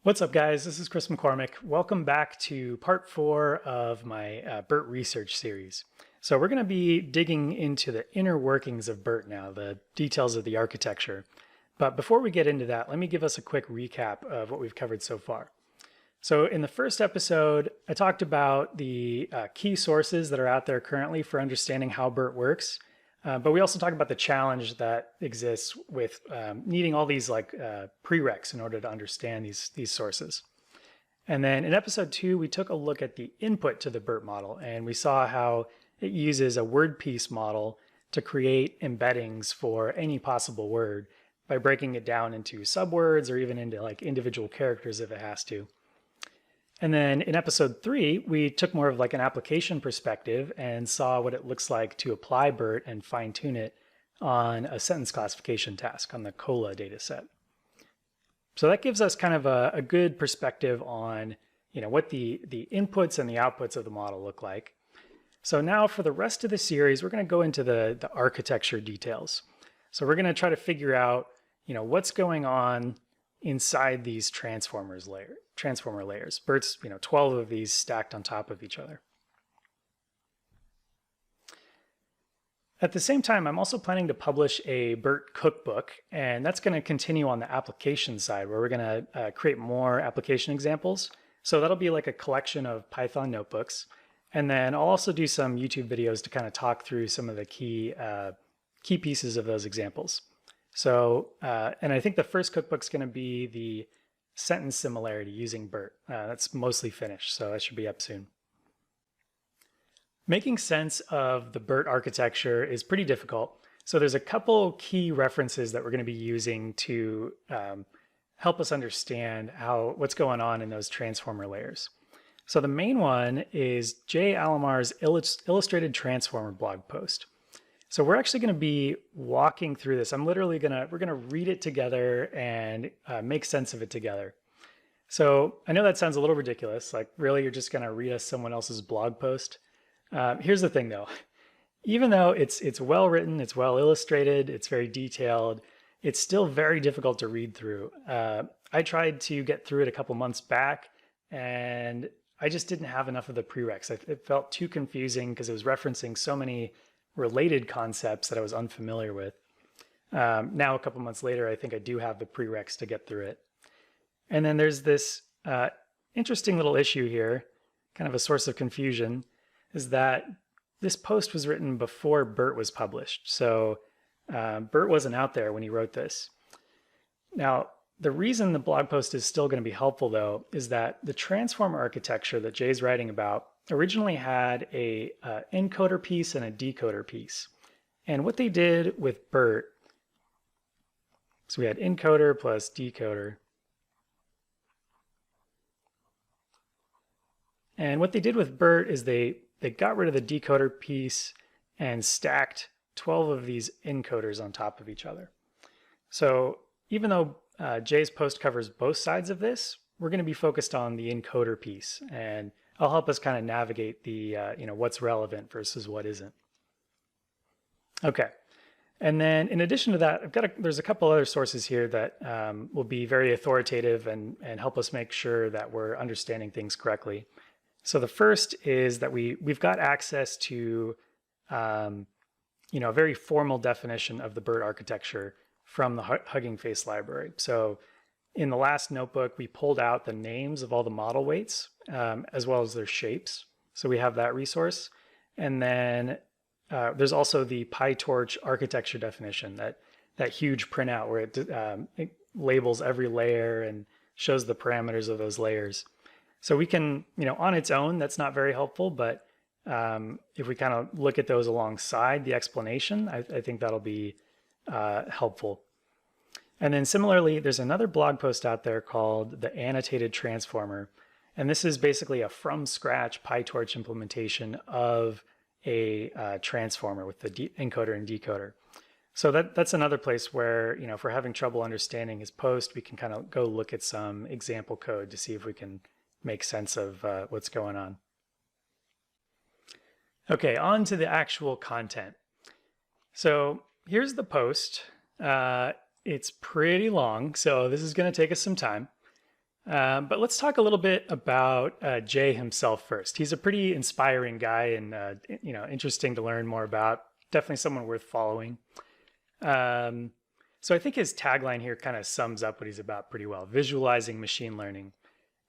What's up, guys? This is Chris McCormick. Welcome back to part 4 of my BERT research series. So we're going to be digging into the inner workings of BERT now, the details of the architecture. But before we get into that, let me give us a quick recap of what we've covered so far. So in the first episode, I talked about the key sources that are out there currently for understanding how BERT works. But we also talked about the challenge that exists with needing all these prereqs in order to understand these sources. And then in episode 2, we took a look at the input to the BERT model, and we saw how it uses a word piece model to create embeddings for any possible word by breaking it down into subwords or even into individual characters if it has to. And then in episode 3, we took more of an application perspective and saw what it looks like to apply BERT and fine tune it on a sentence classification task on the COLA dataset. So that gives us kind of a good perspective on what the inputs and the outputs of the model look like. So now for the rest of the series, we're going to go into the architecture details. So we're going to try to figure out what's going on inside these transformer layers. BERT's 12 of these stacked on top of each other. At the same time, I'm also planning to publish a BERT cookbook, and that's going to continue on the application side where we're going to create more application examples. So that'll be like a collection of Python notebooks. And then I'll also do some YouTube videos to kind of talk through some of the key pieces of those examples. So, and I think the first cookbook's going to be the sentence similarity using BERT. That's mostly finished, so that should be up soon. Making sense of the BERT architecture is pretty difficult. So there's a couple key references that we're going to be using to help us understand what's going on in those transformer layers. So the main one is Jay Alamar's Illustrated Transformer blog post. So we're actually going to be walking through this. we're going to read it together and make sense of it together. So I know that sounds a little ridiculous. Like, really, you're just going to read us someone else's blog post? Here's the thing, though. Even though it's well written, it's well illustrated, it's very detailed, it's still very difficult to read through. I tried to get through it a couple months back, and I just didn't have enough of the prereqs. It felt too confusing because it was referencing so many related concepts that I was unfamiliar with. Now, a couple months later, I think I do have the prereqs to get through it. And then there's this interesting little issue here, kind of a source of confusion, is that this post was written before BERT was published. So BERT wasn't out there when he wrote this. Now, the reason the blog post is still going to be helpful, though, is that the transformer architecture that Jay's writing about originally had a encoder piece and a decoder piece. And what they did with BERT, so we had encoder plus decoder. And what they did with BERT is they got rid of the decoder piece and stacked 12 of these encoders on top of each other. So even though Jay's post covers both sides of this, we're going to be focused on the encoder piece, and I'll help us kind of navigate the what's relevant versus what isn't. Okay, and then in addition to that, there's a couple other sources here that will be very authoritative and help us make sure that we're understanding things correctly. So the first is that we've got access to a very formal definition of the BERT architecture from the Hugging Face library. So in the last notebook, we pulled out the names of all the model weights as well as their shapes. So we have that resource. And then there's also the PyTorch architecture definition, that huge printout where it labels every layer and shows the parameters of those layers. So we can, on its own, that's not very helpful, but if we kind of look at those alongside the explanation, I think that'll be helpful. And then similarly, there's another blog post out there called The Annotated Transformer. And this is basically a from-scratch PyTorch implementation of a transformer with the encoder and decoder. So that's another place where, if we're having trouble understanding his post, we can kind of go look at some example code to see if we can make sense of what's going on. Okay, on to the actual content. So here's the post. It's pretty long, so this is going to take us some time. But let's talk a little bit about Jay himself first. He's a pretty inspiring guy and interesting to learn more about. Definitely someone worth following. So I think his tagline here kind of sums up what he's about pretty well: visualizing machine learning.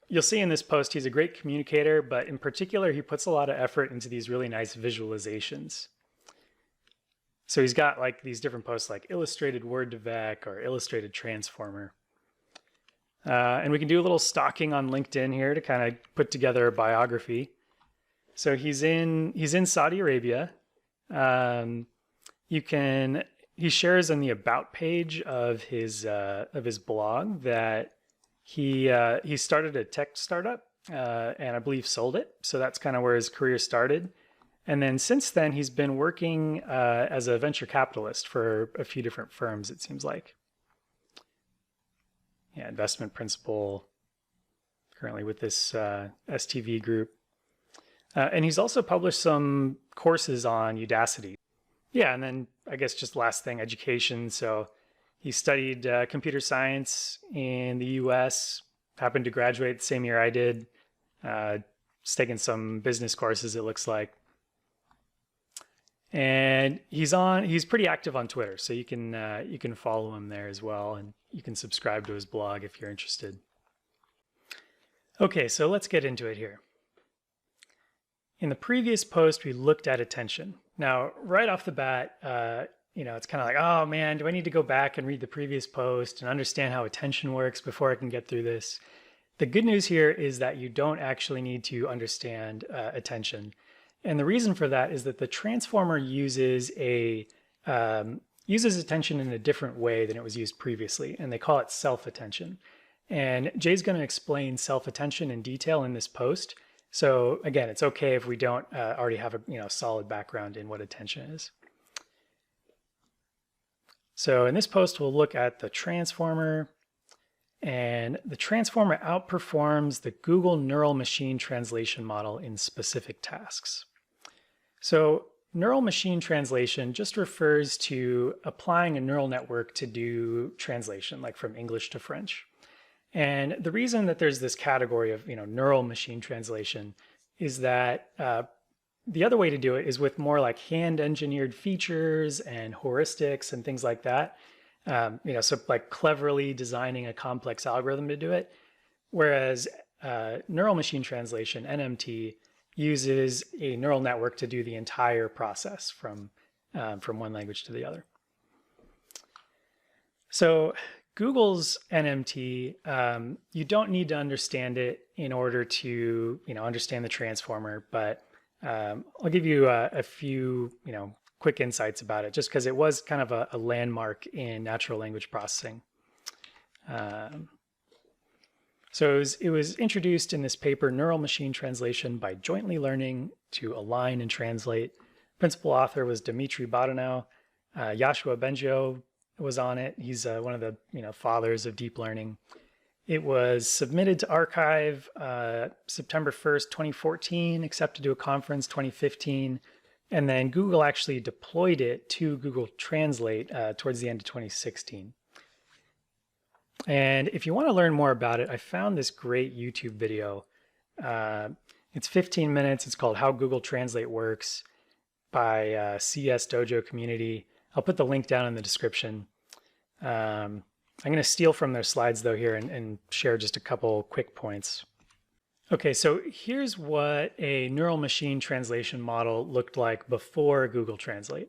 You'll see in this post he's a great communicator, but in particular he puts a lot of effort into these really nice visualizations. So he's got like these different posts like illustrated Word to Vec or illustrated transformer. And we can do a little stalking on LinkedIn here to kind of put together a biography. So he's in Saudi Arabia. He shares on the about page of his blog that he started a tech startup and I believe sold it. So that's kind of where his career started. And then since then, he's been working as a venture capitalist for a few different firms, it seems like. Yeah, investment principal, currently with this STV group. And he's also published some courses on Udacity. Yeah, and then I guess just last thing, education. So he studied computer science in the US, happened to graduate the same year I did. He's taken some business courses, it looks like. And he's pretty active on Twitter, so you can follow him there as well, and you can subscribe to his blog if you're interested. Okay, so let's get into it here. In the previous post, we looked at attention. Now, right off the bat, it's kind of like, oh man, do I need to go back and read the previous post and understand how attention works before I can get through this? The good news here is that you don't actually need to understand attention. And the reason for that is that the transformer uses attention in a different way than it was used previously, and they call it self-attention. And Jay's going to explain self-attention in detail in this post. So again, it's okay if we don't already have a solid background in what attention is. So in this post, we'll look at the transformer, and the transformer outperforms the Google neural machine translation model in specific tasks. So neural machine translation just refers to applying a neural network to do translation, like from English to French. And the reason that there's this category of neural machine translation is that the other way to do it is with more like hand-engineered features and heuristics and things like that. So like cleverly designing a complex algorithm to do it. Whereas neural machine translation, NMT, uses a neural network to do the entire process from one language to the other. So Google's NMT, you don't need to understand it in order to understand the transformer, but I'll give you a few quick insights about it, just because it was kind of a landmark in natural language processing. So it was introduced in this paper, Neural Machine Translation by Jointly Learning to Align and Translate. Principal author was Dimitri Badanow. Yoshua Bengio was on it. He's one of the fathers of deep learning. It was submitted to arXiv September 1st, 2014, accepted to a conference 2015, and then Google actually deployed it to Google Translate towards the end of 2016. And if you want to learn more about it, I found this great YouTube video. It's 15 minutes. It's called How Google Translate Works by CS Dojo Community. I'll put the link down in the description. I'm going to steal from their slides though here and share just a couple quick points. Okay, so here's what a neural machine translation model looked like before Google Translate.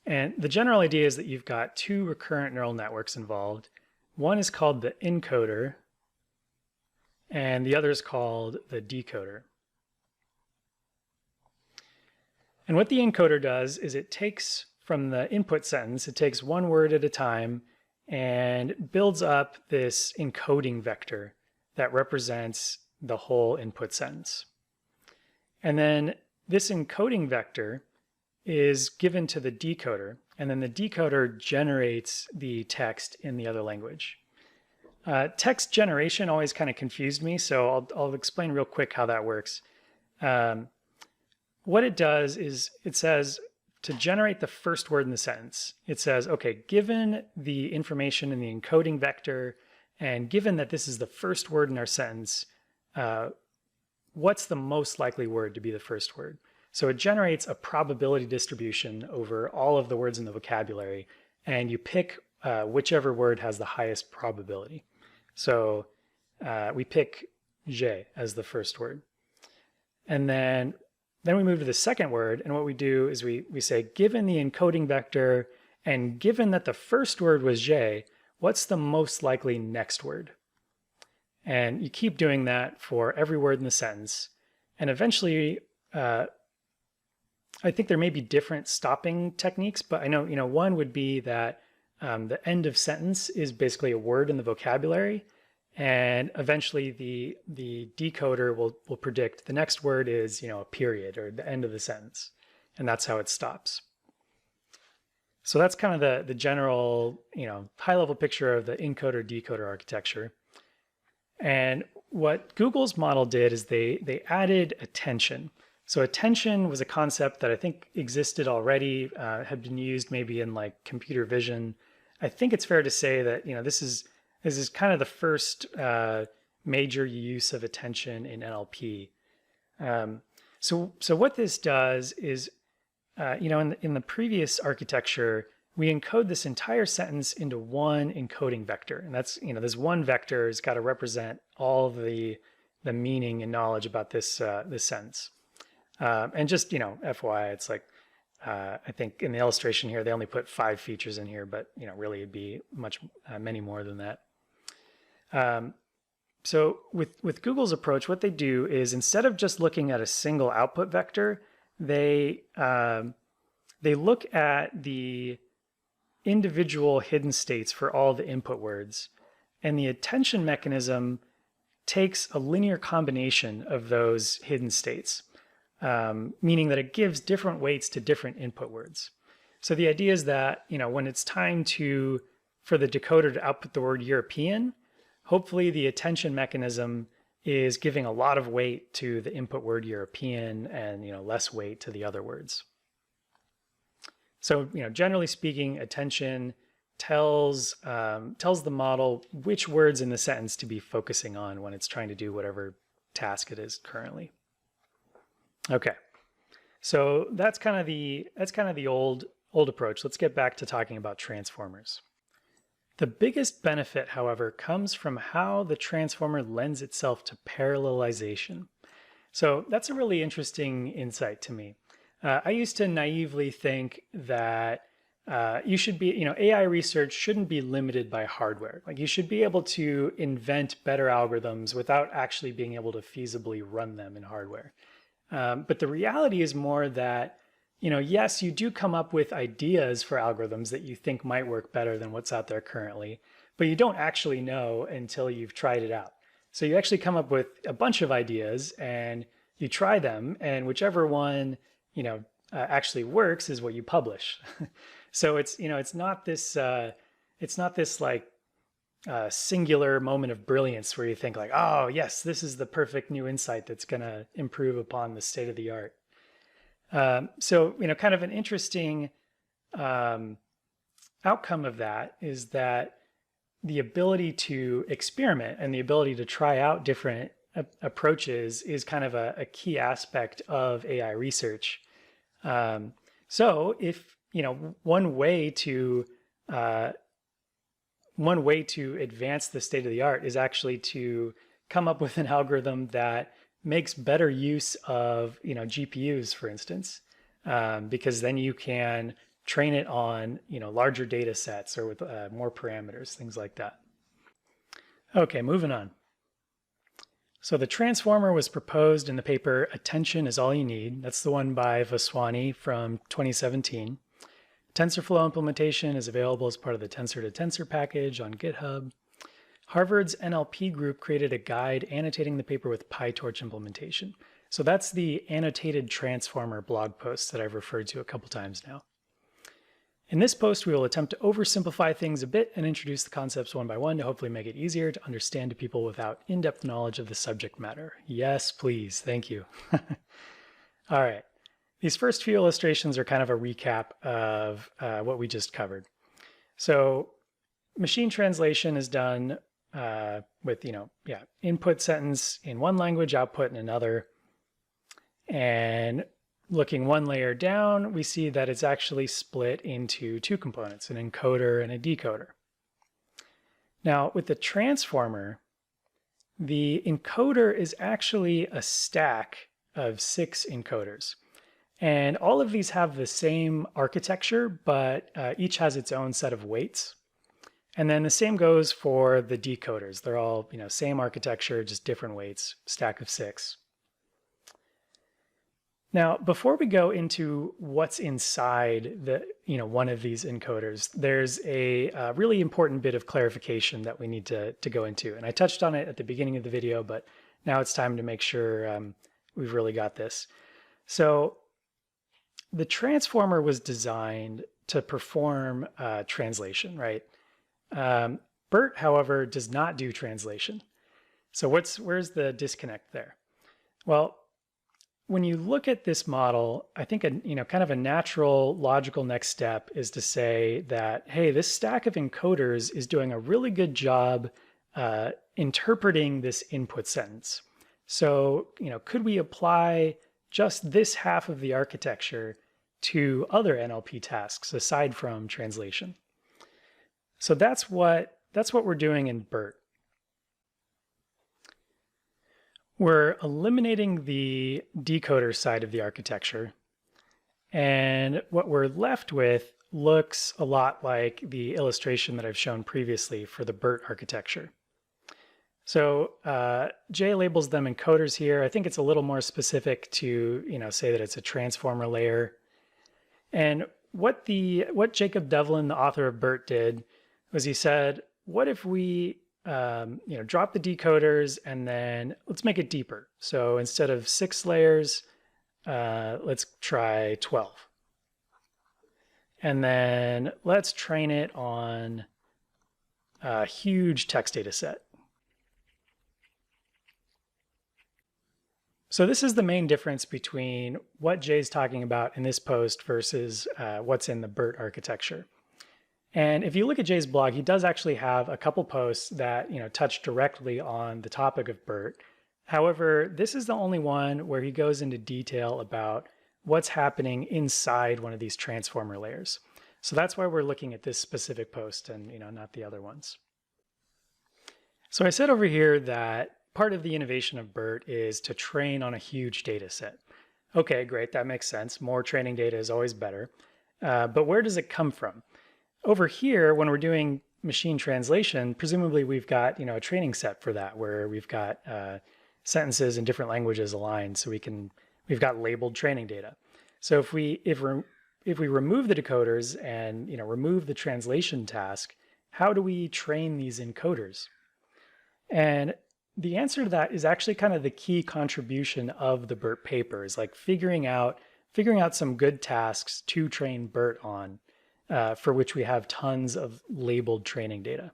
And the general idea is that you've got two recurrent neural networks involved. One is called the encoder, and the other is called the decoder. And what the encoder does is it takes from the input sentence, it takes one word at a time and builds up this encoding vector that represents the whole input sentence. And then this encoding vector is given to the decoder, and then the decoder generates the text in the other language. Text generation always kind of confused me, so I'll explain real quick how that works. What it does is it says to generate the first word in the sentence, it says, okay, given the information in the encoding vector And given that this is the first word in our sentence, what's the most likely word to be the first word? So it generates a probability distribution over all of the words in the vocabulary, and you pick whichever word has the highest probability. So we pick je as the first word. And then we move to the second word, and what we do is we say, given the encoding vector, and given that the first word was je, what's the most likely next word? And you keep doing that for every word in the sentence. And eventually, I think there may be different stopping techniques, but I know, one would be that the end of sentence is basically a word in the vocabulary. And eventually the decoder will predict the next word is, a period or the end of the sentence. And that's how it stops. So that's kind of the general, high level picture of the encoder decoder architecture. And what Google's model did is they added attention. So attention was a concept that I think existed already, had been used maybe in like computer vision. I think it's fair to say that, this is kind of the first major use of attention in NLP. So what this does is, in the previous architecture, we encode this entire sentence into one encoding vector. And that's, this one vector has got to represent all the meaning and knowledge about this sentence. And just, FYI, it's like, I think in the illustration here, they only put 5 features in here, but, really it'd be many more than that. So with Google's approach, what they do is instead of just looking at a single output vector, they look at the individual hidden states for all the input words, and the attention mechanism takes a linear combination of those hidden states, meaning that it gives different weights to different input words. So the idea is that, when it's time for the decoder to output the word European, hopefully the attention mechanism is giving a lot of weight to the input word European and, less weight to the other words. So, generally speaking, attention tells the model which words in the sentence to be focusing on when it's trying to do whatever task it is currently. Okay, so that's kind of the old approach. Let's get back to talking about transformers. The biggest benefit, however, comes from how the transformer lends itself to parallelization. So that's a really interesting insight to me. I used to naively think that you should be, AI research shouldn't be limited by hardware. Like you should be able to invent better algorithms without actually being able to feasibly run them in hardware. But the reality is more that, yes, you do come up with ideas for algorithms that you think might work better than what's out there currently, but you don't actually know until you've tried it out. So you actually come up with a bunch of ideas and you try them, and whichever one actually works is what you publish. So it's not this like singular moment of brilliance where you think like, oh yes, this is the perfect new insight that's going to improve upon the state of the art. So kind of an interesting outcome of that is that the ability to experiment and the ability to try out different approaches is kind of a key aspect of AI research. So if, one way to advance the state of the art is actually to come up with an algorithm that makes better use of, GPUs, for instance, because then you can train it on, larger data sets or with more parameters, things like that. Okay, moving on. So the transformer was proposed in the paper Attention is All You Need. That's the one by Vaswani from 2017. TensorFlow implementation is available as part of the Tensor to Tensor package on GitHub. Harvard's NLP group created a guide annotating the paper with PyTorch implementation. So that's the annotated transformer blog post that I've referred to a couple times now. In this post, we will attempt to oversimplify things a bit and introduce the concepts one by one to hopefully make it easier to understand to people without in-depth knowledge of the subject matter. Yes, please. Thank you. All right. These first few illustrations are kind of a recap of what we just covered. So machine translation is done with, input sentence in one language, output in another. And looking one layer down, we see that it's actually split into two components, an encoder and a decoder. Now, with the transformer, the encoder is actually a stack of 6 encoders. And all of these have the same architecture, but each has its own set of weights. And then the same goes for the decoders. They're all, same architecture, just different weights, stack of 6. Now, before we go into what's inside the, one of these encoders, there's a really important bit of clarification that we need to go into. And I touched on it at the beginning of the video, but now it's time to make sure we've really got this. So the transformer was designed to perform translation, right? BERT, however, does not do translation. So where's the disconnect there? Well, when you look at this model, I think kind of a natural, logical next step is to say that, hey, this stack of encoders is doing a really good job interpreting this input sentence. So, could we apply just this half of the architecture to other NLP tasks aside from translation? So that's what we're doing in BERT. We're eliminating the decoder side of the architecture, and what we're left with looks a lot like the illustration that I've shown previously for the BERT architecture. So Jay labels them encoders here. I think it's a little more specific to say that it's a transformer layer. And what Jacob Devlin, the author of BERT, did was he said, what if we drop the decoders and then let's make it deeper. So instead of 6 layers, let's try 12. And then let's train it on a huge text data set. So this is the main difference between what Jay's talking about in this post versus what's in the BERT architecture. And if you look at Jay's blog, he does actually have a couple posts that touch directly on the topic of BERT. However, this is the only one where he goes into detail about what's happening inside one of these transformer layers. So that's why we're looking at this specific post and not the other ones. So I said over here that part of the innovation of BERT is to train on a huge data set. Okay, great, that makes sense. More training data is always better. But where does it come from? Over here, when we're doing machine translation, presumably we've got a training set for that, where we've got sentences in different languages aligned, so we've got labeled training data. So if we remove the decoders and remove the translation task, how do we train these encoders? And the answer to that is actually kind of the key contribution of the BERT paper, is like figuring out some good tasks to train BERT on. For which we have tons of labeled training data.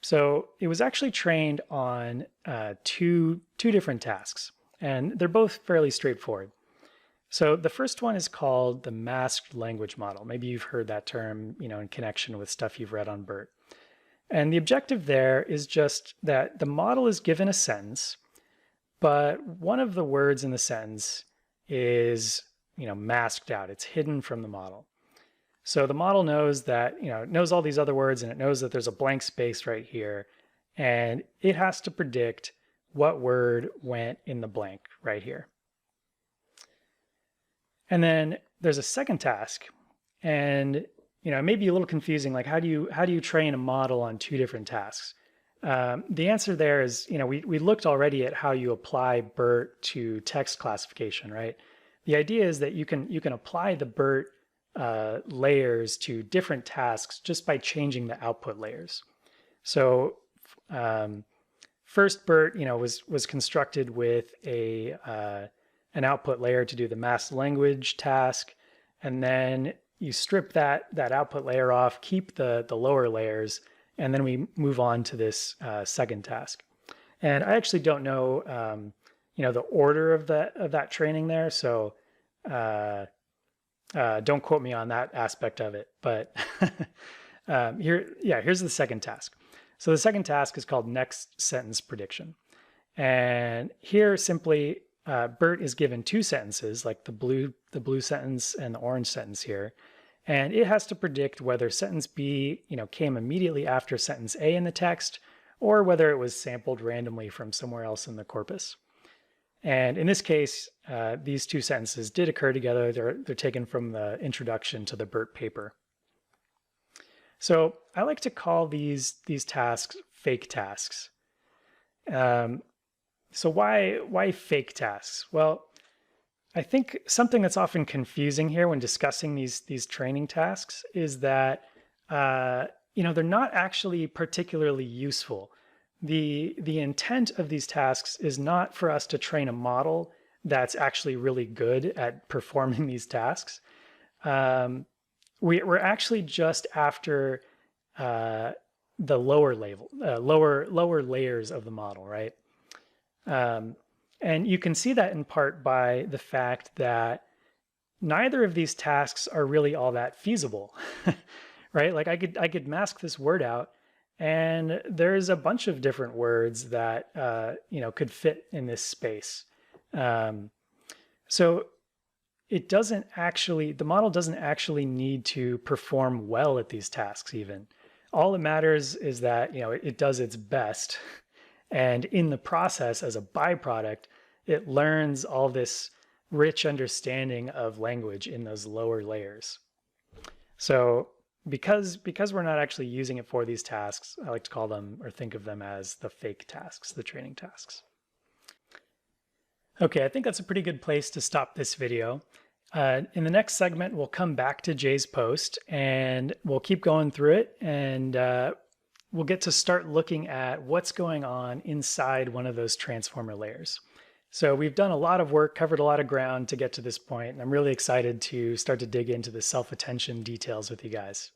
So it was actually trained on two different tasks, and they're both fairly straightforward. So the first one is called the masked language model. Maybe you've heard that term, in connection with stuff you've read on BERT. And the objective there is just that the model is given a sentence, but one of the words in the sentence is, masked out. It's hidden from the model. So the model knows that, it knows all these other words, and it knows that there's a blank space right here, and it has to predict what word went in the blank right here. And then there's a second task, and it may be a little confusing, like how do you train a model on two different tasks? The answer there is, we looked already at how you apply BERT to text classification, right? The idea is that you can apply the BERT layers to different tasks just by changing the output layers. So first BERT, was constructed with an output layer to do the masked language task, and then you strip that output layer off, keep the lower layers, and then we move on to this second task. And I actually don't know, the order of that training there, so don't quote me on that aspect of it, but here's the second task. So the second task is called next sentence prediction. And here simply BERT is given two sentences, like the blue sentence and the orange sentence here. And it has to predict whether sentence B, came immediately after sentence A in the text, or whether it was sampled randomly from somewhere else in the corpus. And in this case, these two sentences did occur together. They're taken from the introduction to the BERT paper. So I like to call these tasks fake tasks. So why fake tasks? Well, I think something that's often confusing here when discussing these training tasks is that they're not actually particularly useful. The intent of these tasks is not for us to train a model that's actually really good at performing these tasks. We're actually just after the lower layers of the model, right? And you can see that in part by the fact that neither of these tasks are really all that feasible, right? Like I could mask this word out, and there's a bunch of different words that could fit in this space. So the model doesn't actually need to perform well at these tasks even. All that matters is that it does its best. And in the process, as a byproduct, it learns all this rich understanding of language in those lower layers. So because we're not actually using it for these tasks, I like to call them or think of them as the fake tasks, the training tasks. Okay, I think that's a pretty good place to stop this video. In the next segment, we'll come back to Jay's post and we'll keep going through it, and we'll get to start looking at what's going on inside one of those transformer layers. So we've done a lot of work, covered a lot of ground to get to this point, and I'm really excited to start to dig into the self-attention details with you guys.